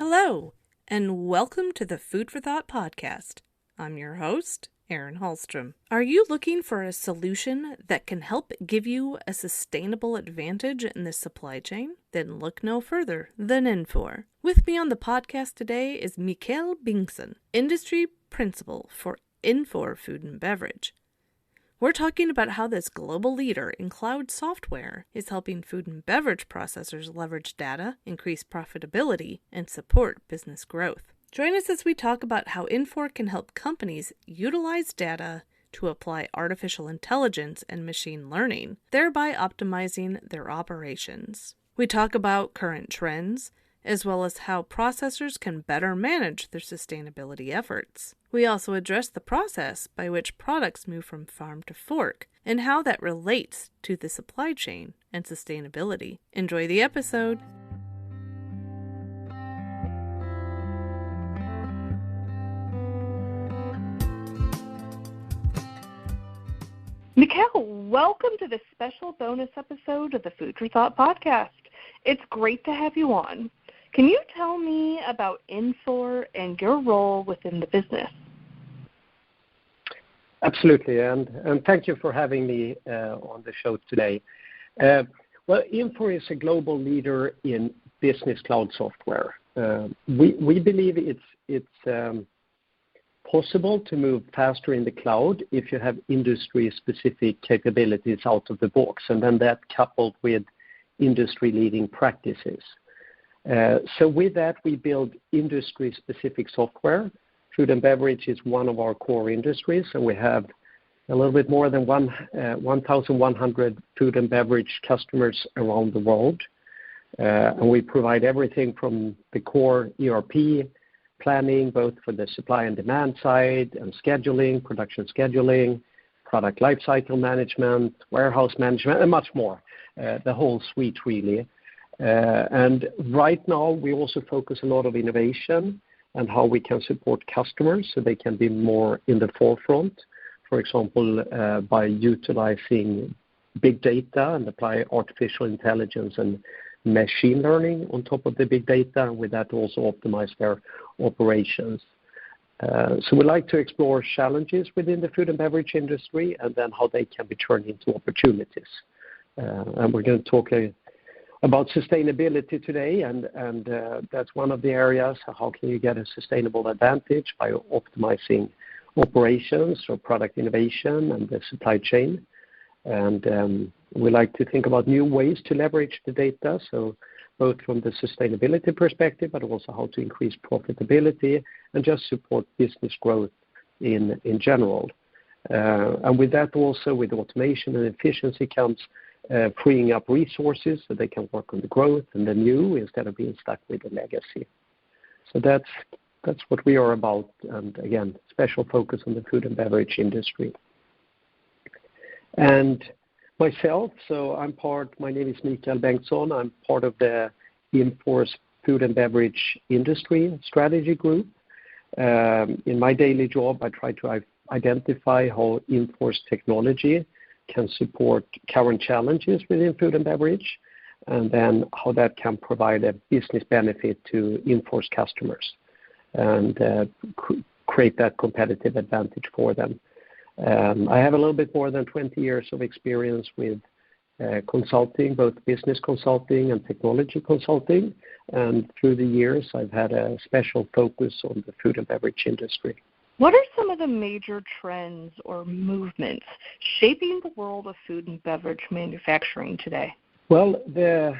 Hello, and welcome to the Food for Thought podcast. I'm your host, Erin Hallstrom. Are you looking for a solution that can help give you a sustainable advantage in the supply chain? Then look no further than Infor. With me on the podcast today is Mikael Bengtsson, Industry Principal for Infor Food and Beverage. We're talking about how this global leader in cloud software is helping food and beverage processors leverage data, increase profitability, and support business growth. Join us as we talk about how Infor can help companies utilize data to apply artificial intelligence and machine learning, thereby optimizing their operations. We talk about current trends, as well as how processors can better manage their sustainability efforts. We also address the process by which products move from farm to fork and how that relates to the supply chain and sustainability. Enjoy the episode. Mikael, welcome to this special bonus episode of the Food for Thought podcast. It's great to have you on. Can you tell me about Infor and your role within the business? Absolutely, and thank you for having me on the show today. Infor is a global leader in business cloud software. We believe it's possible to move faster in the cloud if you have industry-specific capabilities out of the box, and then that coupled with industry-leading practices. So with that, we build industry-specific software. Food and beverage is one of our core industries, and we have a little bit more than 1,100 food and beverage customers around the world. And we provide everything from the core ERP planning, both for the supply and demand side, and scheduling, production scheduling, product lifecycle management, warehouse management, and much more, the whole suite really. And right now, we also focus a lot of innovation and how we can support customers so they can be more in the forefront. For example, by utilizing big data and apply artificial intelligence and machine learning on top of the big data, and with that also optimize their operations. So we like to explore challenges within the food and beverage industry and then how they can be turned into opportunities. And we're going to talk about sustainability today, and that's one of the areas. How can you get a sustainable advantage by optimizing operations or product innovation and the supply chain? And we like to think about new ways to leverage the data, so both from the sustainability perspective, but also how to increase profitability and just support business growth in general. And with that also, with automation and efficiency comes freeing up resources so they can work on the growth and the new instead of being stuck with the legacy. So that's what we are about, and again, special focus on the food and beverage industry. And myself, my name is Mikael Bengtsson. I'm part of the Infor's Food and Beverage Industry Strategy Group. In my daily job, I try to identify how Infor's technology can support current challenges within food and beverage, and then how that can provide a business benefit to Infor's customers and create that competitive advantage for them. I have a little bit more than 20 years of experience with consulting, both business consulting and technology consulting, and through the years I've had a special focus on the food and beverage industry. What are some of the major trends or movements shaping the world of food and beverage manufacturing today? Well, the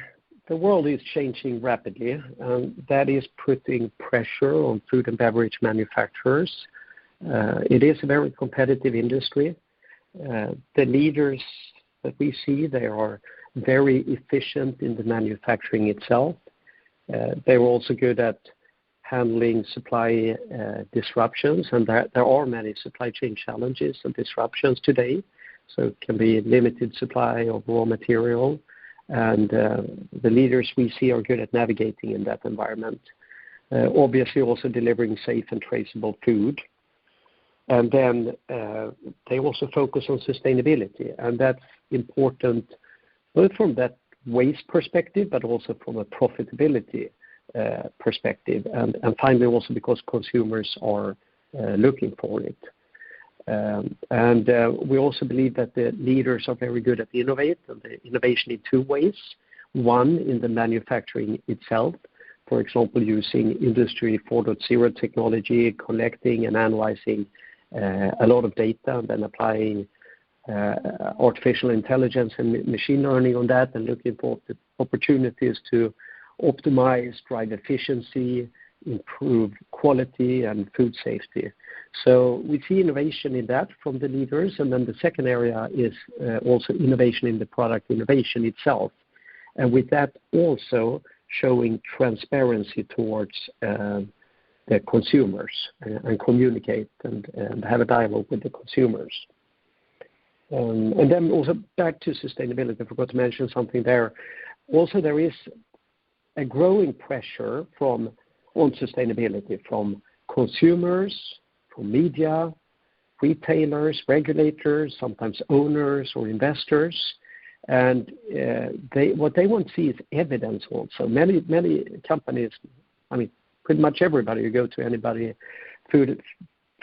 world is changing rapidly, and that is putting pressure on food and beverage manufacturers. It is a very competitive industry. The leaders that we see, they are very efficient in the manufacturing itself. They're also good at handling supply disruptions, and there are many supply chain challenges and disruptions today. So it can be limited supply of raw material, and the leaders we see are good at navigating in that environment. Obviously also delivering safe and traceable food. And then they also focus on sustainability, and that's important both from that waste perspective, but also from a profitability perspective, and finally also because consumers are looking for it. We also believe that the leaders are very good at innovate, and the innovation in two ways. One, in the manufacturing itself, for example, using Industry 4.0 technology, collecting and analyzing a lot of data, and then applying artificial intelligence and machine learning on that, and looking for the opportunities to optimize, drive efficiency, improve quality and food safety. So we see innovation in that from the leaders, and then the second area is also innovation in the product innovation itself, and with that also showing transparency towards the consumers and communicate and have a dialogue with the consumers. And then also back to sustainability, I forgot to mention something there. Also, there is a growing pressure on sustainability from consumers, from media, retailers, regulators, sometimes owners or investors. And what they want to see is evidence also. Many companies, I mean, pretty much everybody, you go to anybody, food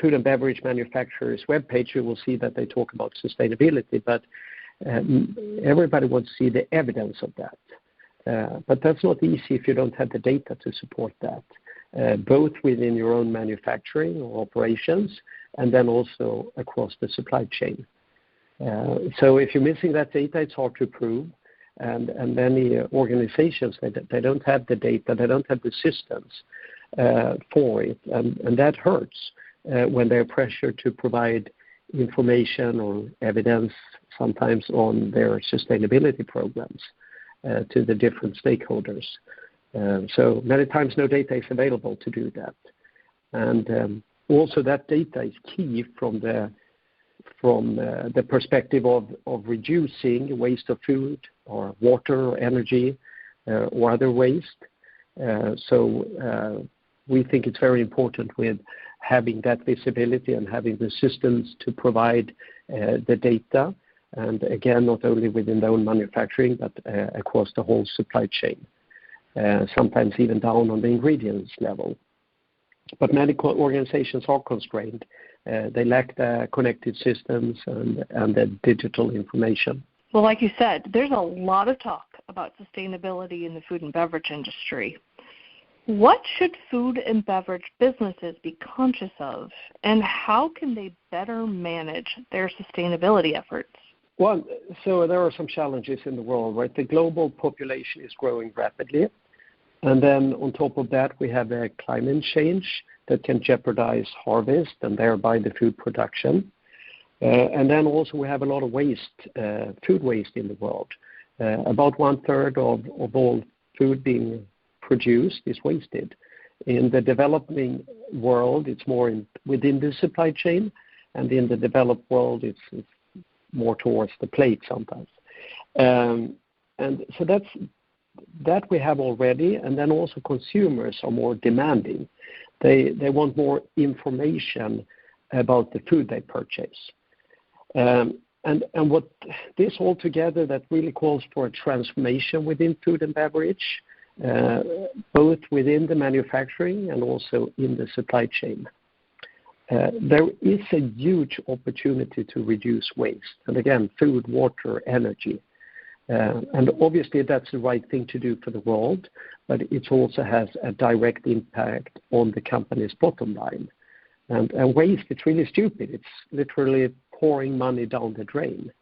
and beverage manufacturers' webpage, you will see that they talk about sustainability, but everybody wants to see the evidence of that. But that's not easy if you don't have the data to support that, both within your own manufacturing or operations and then also across the supply chain. So if you're missing that data, it's hard to prove. And many organizations, they don't have the data, they don't have the systems for it. And that hurts when they're pressured to provide information or evidence sometimes on their sustainability programs to the different stakeholders. So many times no data is available to do that. And also that data is key from the perspective of reducing waste of food or water or energy or other waste. So we think it's very important with having that visibility and having the systems to provide the data, and again, not only within their own manufacturing, but across the whole supply chain, sometimes even down on the ingredients level. But many organizations are constrained. They lack the connected systems and the digital information. Well, like you said, there's a lot of talk about sustainability in the food and beverage industry. What should food and beverage businesses be conscious of, and how can they better manage their sustainability efforts? Well, so there are some challenges in the world, right? The global population is growing rapidly. And then on top of that, we have a climate change that can jeopardize harvest and thereby the food production. And then also we have a lot of waste, food waste in the world. About 1/3 of all food being produced is wasted. In the developing world, it's more within the supply chain, and in the developed world, it's more towards the plate sometimes. And so that we have already, and then also consumers are more demanding. They want more information about the food they purchase. And what this all together, that really calls for a transformation within food and beverage, both within the manufacturing and also in the supply chain. There is a huge opportunity to reduce waste. And again, food, water, energy. And obviously that's the right thing to do for the world, but it also has a direct impact on the company's bottom line. And waste, it's really stupid. It's literally pouring money down the drain.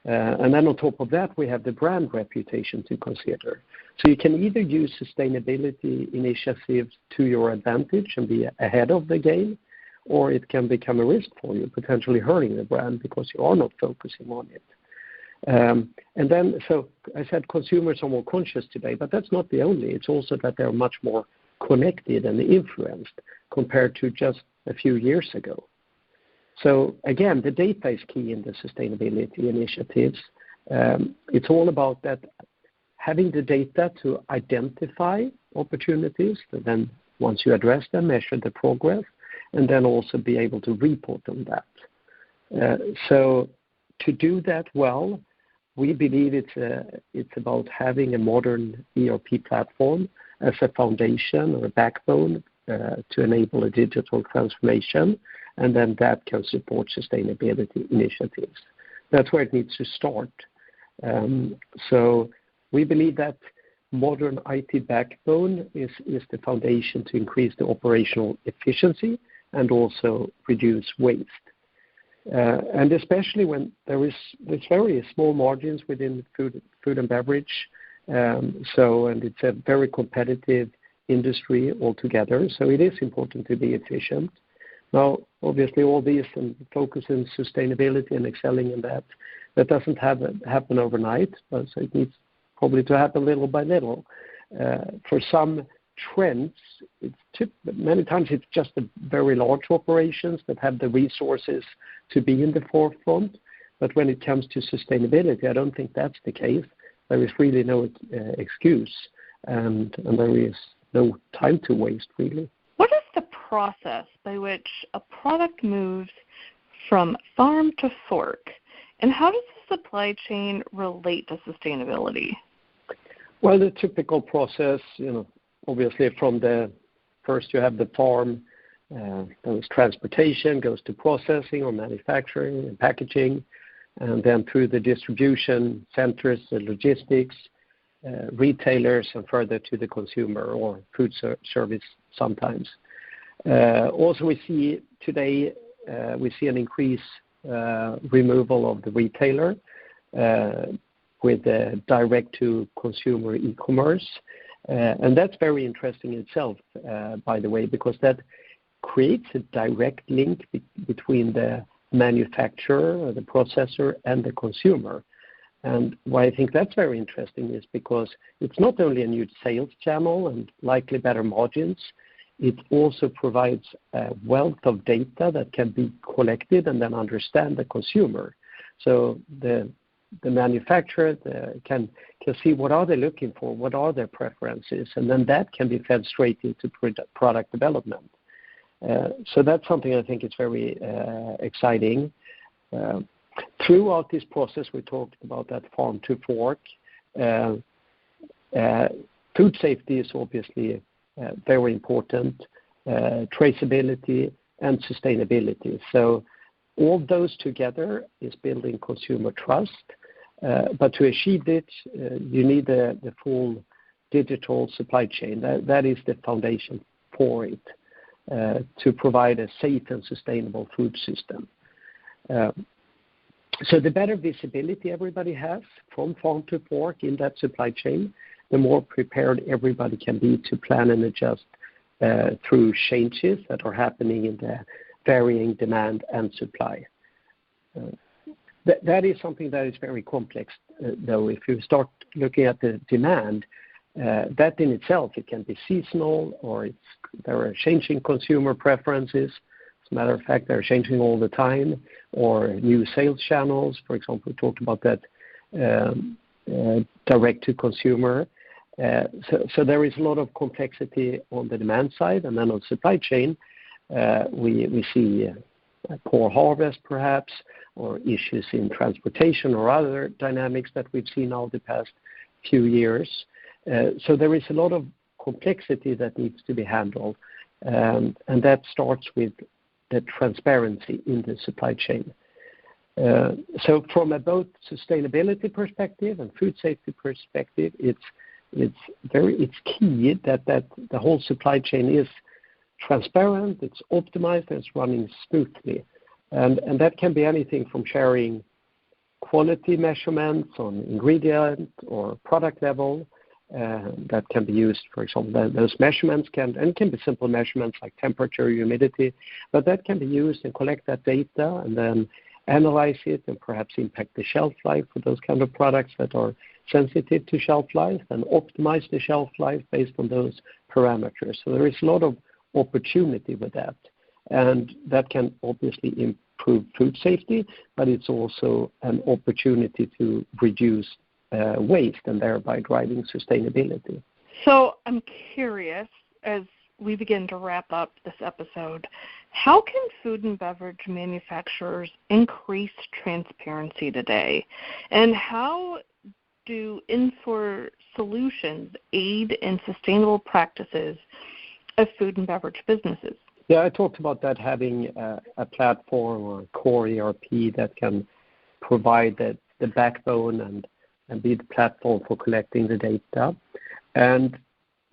And then on top of that, we have the brand reputation to consider. So you can either use sustainability initiatives to your advantage and be ahead of the game, or it can become a risk for you, potentially hurting the brand because you are not focusing on it. And then, so I said consumers are more conscious today, but that's not the only. It's also that they're much more connected and influenced compared to just a few years ago. So again, the data is key in the sustainability initiatives. It's all about that, having the data to identify opportunities, and then once you address them, measure the progress, and then also be able to report on that. So to do that well, we believe it's about having a modern ERP platform as a foundation or a backbone to enable a digital transformation, and then that can support sustainability initiatives. That's where it needs to start. So we believe that modern IT backbone is the foundation to increase the operational efficiency and also reduce waste. And especially when there's very small margins within food and beverage, and it's a very competitive industry altogether. So it is important to be efficient. Now, obviously, all these and focus on sustainability and excelling in that doesn't happen overnight, but so it needs probably to happen little by little. For some trends, many times it's just the very large operations that have the resources to be in the forefront. But when it comes to sustainability, I don't think that's the case. There is really no excuse, and there is no time to waste, really. What is the process by which a product moves from farm to fork, and how does the supply chain relate to sustainability? Well, the typical process, obviously from the first you have the farm, goes transportation, goes to processing or manufacturing and packaging, and then through the distribution centers, the logistics, retailers, and further to the consumer or food service sometimes. Also, we see today an increased removal of the retailer with direct-to-consumer e-commerce. And that's very interesting in itself, by the way, because that creates a direct link between the manufacturer, or the processor, and the consumer. And why I think that's very interesting is because it's not only a new sales channel and likely better margins, it also provides a wealth of data that can be collected and then understand the consumer. So the manufacturer can see what are they looking for, what are their preferences, and then that can be fed straight into product development. So that's something I think is very exciting. Throughout this process, we talked about that farm to fork. Food safety is obviously very important, traceability and sustainability. So all those together is building consumer trust. But to achieve it, you need the full digital supply chain. That is the foundation for it, to provide a safe and sustainable food system. So the better visibility everybody has from farm to fork in that supply chain, the more prepared everybody can be to plan and adjust through changes that are happening in the varying demand and supply. That is something that is very complex, though. If you start looking at the demand, that in itself, it can be seasonal, or there are changing consumer preferences. As a matter of fact, they're changing all the time, or new sales channels. For example, we talked about that direct-to-consumer. So there is a lot of complexity on the demand side, and then on supply chain, we see poor harvest, perhaps, or issues in transportation or other dynamics that we've seen now the past few years. So there is a lot of complexity that needs to be handled, and that starts with the transparency in the supply chain. So from a both sustainability perspective and food safety perspective, it's key that the whole supply chain is transparent, it's optimized, and it's running smoothly. And that can be anything from sharing quality measurements on ingredient or product level that can be used. For example, those measurements can be simple measurements like temperature, humidity, but that can be used and collect that data and then analyze it and perhaps impact the shelf life for those kind of products that are sensitive to shelf life, and optimize the shelf life based on those parameters. So there is a lot of opportunity with that, and that can obviously improve food safety, but it's also an opportunity to reduce waste and thereby driving sustainability. So I'm curious, as we begin to wrap up this episode, how can food and beverage manufacturers increase transparency today? And how do Infor solutions aid in sustainable practices of food and beverage businesses? Yeah, I talked about that, having a platform or a core ERP that can provide the backbone and be the platform for collecting the data. And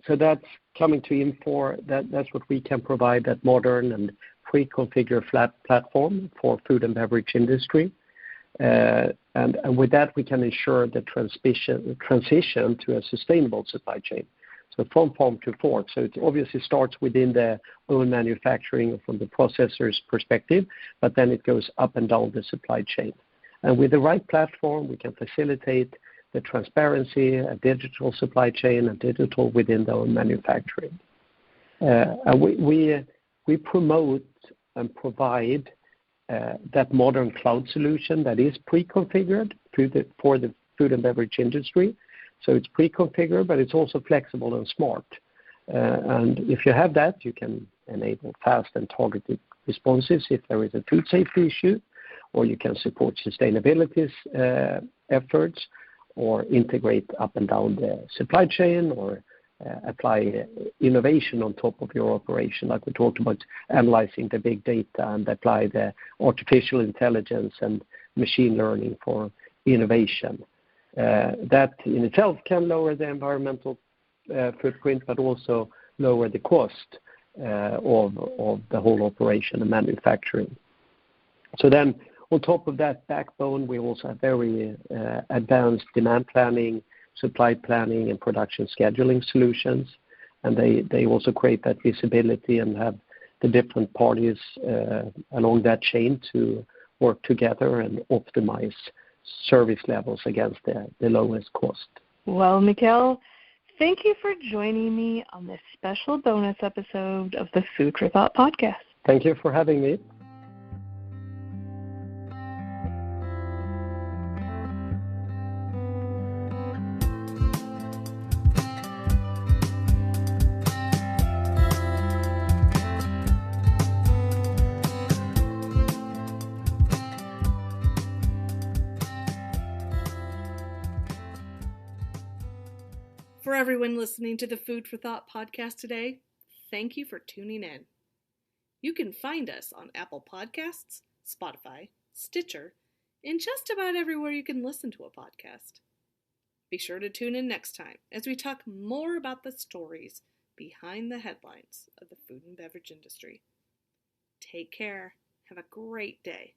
so that's coming to Infor. That's what we can provide, that modern and pre-configured flat platform for food and beverage industry. And with that, we can ensure the transition to a sustainable supply chain. So from farm to fork. So it obviously starts within the own manufacturing from the processor's perspective, but then it goes up and down the supply chain. And with the right platform, we can facilitate the transparency, a digital supply chain, and digital within the own manufacturing. And we promote and provide that modern cloud solution that is pre-configured for the food and beverage industry. So it's pre-configured, but it's also flexible and smart. And if you have that, you can enable fast and targeted responses if there is a food safety issue, or you can support sustainability efforts, or integrate up and down the supply chain, or apply innovation on top of your operation, like we talked about, analyzing the big data and apply the artificial intelligence and machine learning for innovation. That in itself can lower the environmental footprint, but also lower the cost of the whole operation and manufacturing. So then on top of that backbone, we also have very advanced demand planning, supply planning, and production scheduling solutions. And they also create that visibility and have the different parties along that chain to work together and optimize service levels against the lowest cost. Well, Mikael, thank you for joining me on this special bonus episode of the Food for Thought podcast. Thank you for having me. For everyone listening to the Food for Thought podcast today, thank you for tuning in. You can find us on Apple Podcasts, Spotify, Stitcher, and just about everywhere you can listen to a podcast. Be sure to tune in next time as we talk more about the stories behind the headlines of the food and beverage industry. Take care. Have a great day.